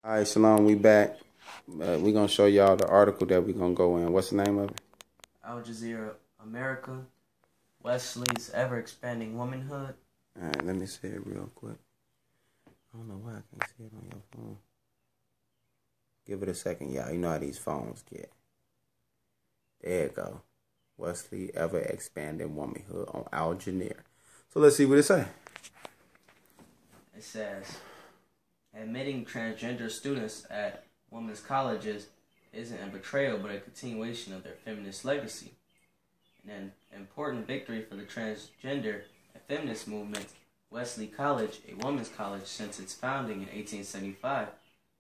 All right, Shalom, we back. We're going to show y'all the article that we're going to go in. What's the name of it? Al Jazeera, America, Wesley's ever-expanding womanhood. All right, let me see it real quick. I don't know why I can't see it on your phone. Give it a second, y'all. You know how these phones get. There you go. Wesley, ever-expanding womanhood on Al Jazeera. So let's see what it says. It says, admitting transgender students at women's colleges isn't a betrayal but a continuation of their feminist legacy. An important victory for the transgender and feminist movement, Wesley College, a women's college since its founding in 1875,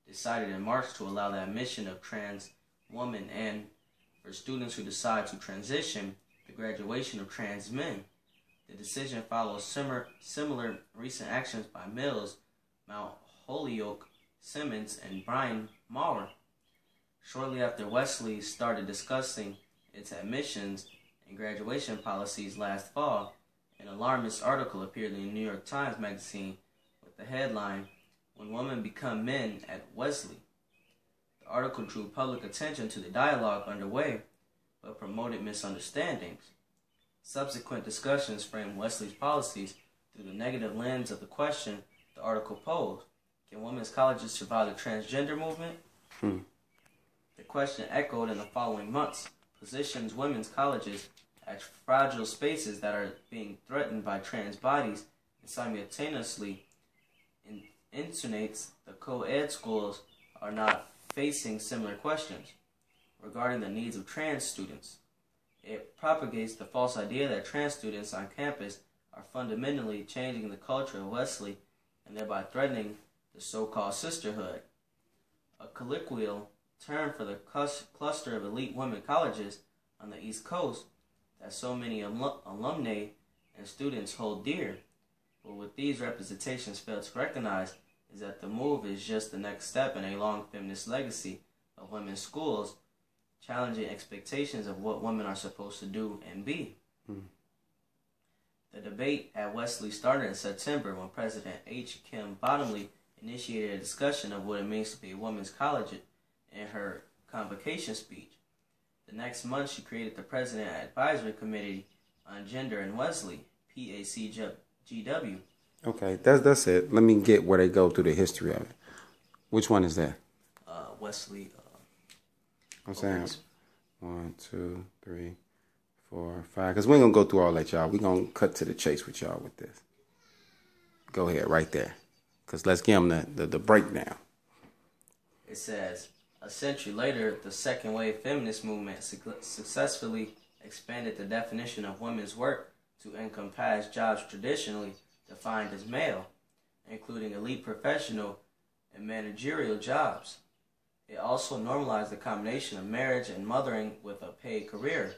decided in March to allow the admission of trans women and, for students who decide to transition, the graduation of trans men. The decision follows similar recent actions by Mills, Mount Holyoke, Simmons, and Brian Maurer. Shortly after Wesley started discussing its admissions and graduation policies last fall, an alarmist article appeared in the New York Times Magazine with the headline, "When Women Become Men at Wesley." The article drew public attention to the dialogue underway, but promoted misunderstandings. Subsequent discussions framed Wesley's policies through the negative lens of the question the article posed. Can women's colleges survive the transgender movement? The question echoed in the following months, positions women's colleges as fragile spaces that are being threatened by trans bodies, and simultaneously insinuates the co-ed schools are not facing similar questions regarding the needs of trans students. It propagates the false idea that trans students on campus are fundamentally changing the culture of Wesley and thereby threatening the so-called sisterhood, a colloquial term for the cluster of elite women colleges on the East Coast that so many alumni and students hold dear. But what these representations fail to recognize is that the move is just the next step in a long feminist legacy of women's schools challenging expectations of what women are supposed to do and be. The debate at Wesley started in September when President H. Kim Bottomley initiated a discussion of what it means to be a women's college in her convocation speech. The next month, she created the President Advisory Committee on Gender in Wesley, PACGW. Okay, that's it. Let me get where they go through the history of it. Which one is that? Wesley. I'm saying 1, 2, 3, 4, 5. Because we ain't going to go through all that, y'all. We're going to cut to the chase with y'all with this. Go ahead, right there. Because let's give them the breakdown. It says, a century later, the second wave feminist movement successfully expanded the definition of women's work to encompass jobs traditionally defined as male, including elite professional and managerial jobs. It also normalized the combination of marriage and mothering with a paid career,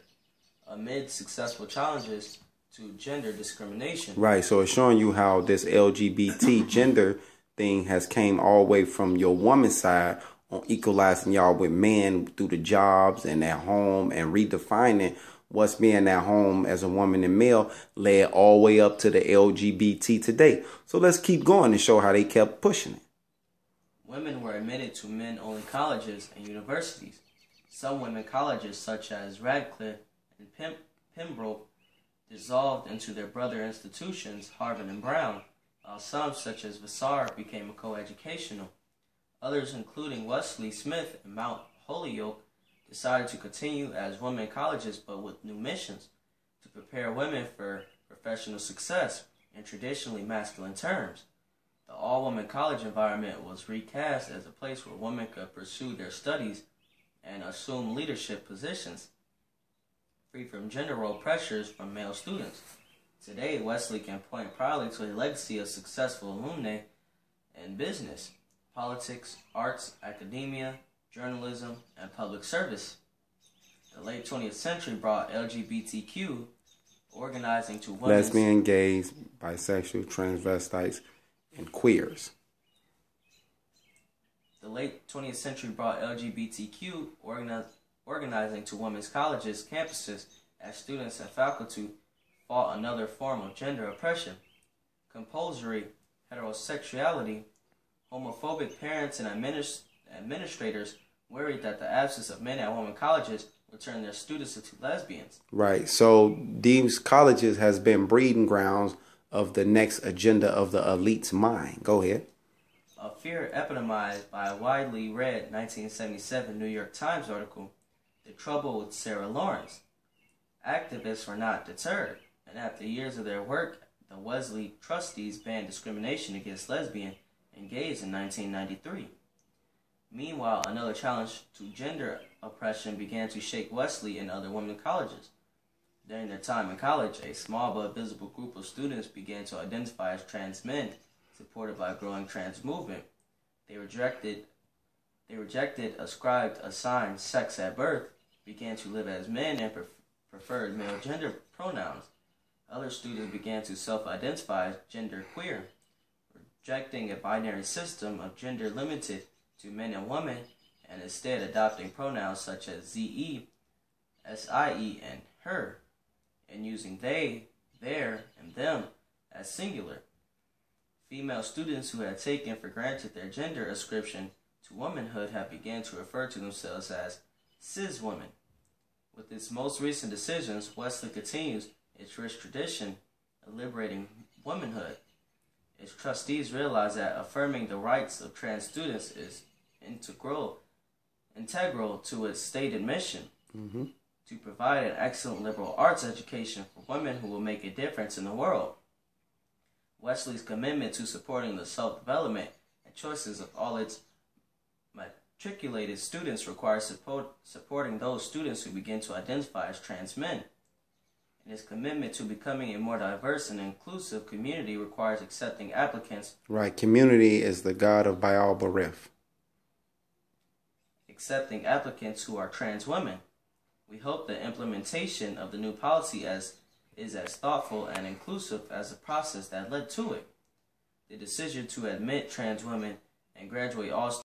amid successful challenges to gender discrimination. Right, so it's showing you how this LGBT gender thing has came all the way from your woman's side on equalizing y'all with men through the jobs and at home and redefining what's being at home as a woman and male led all the way up to the LGBT today. So let's keep going and show how they kept pushing it. Women were admitted to men-only colleges and universities. Some women colleges, such as Radcliffe and Pembroke, dissolved into their brother institutions, Harvard and Brown, while some, such as Vassar, became co-educational. Others, including Wesley, Smith, and Mount Holyoke, decided to continue as women colleges but with new missions, to prepare women for professional success in traditionally masculine terms. The all-women college environment was recast as a place where women could pursue their studies and assume leadership positions, free from gender role pressures from male students. Today, Wesley can point proudly to a legacy of successful alumni in business, politics, arts, academia, journalism, and public service. The late 20th century brought LGBTQ organizing to women's... lesbian, gays, bisexual, transvestites, and queers. The late 20th century brought LGBTQ organizing to women's colleges, campuses, as students and faculty fought another form of gender oppression. Compulsory heterosexuality, Homophobic parents and administrators worried that the absence of men at women colleges would turn their students into lesbians. Right. So these colleges has been breeding grounds of the next agenda of the elite's mind. Go ahead. A fear epitomized by a widely read 1977 New York Times article, The Trouble with Sarah Lawrence. Activists were not deterred, and after years of their work, the Wesley trustees banned discrimination against lesbians and gays in 1993. Meanwhile, another challenge to gender oppression began to shake Wesley and other women colleges. During their time in college, a small but visible group of students began to identify as trans men, supported by a growing trans movement. They rejected ascribed assigned sex at birth, began to live as men, and preferred male gender pronouns. Other students began to self-identify as genderqueer, rejecting a binary system of gender limited to men and women, and instead adopting pronouns such as ze, sie, and her, and using they, their, and them as singular. Female students who had taken for granted their gender ascription to womanhood have begun to refer to themselves as cis women. With its most recent decisions, Wesley continues its rich tradition of liberating womanhood. Its trustees realize that affirming the rights of trans students is integral to its stated mission to provide an excellent liberal arts education for women who will make a difference in the world. Wesley's commitment to supporting the self-development and choices of all its matriculated students requires supporting those students who begin to identify as trans men. And his commitment to becoming a more diverse and inclusive community requires accepting applicants. Right. Community is the God of Baal Berith. Accepting applicants who are trans women. We hope the implementation of the new policy is as thoughtful and inclusive as the process that led to it. The decision to admit trans women and graduate all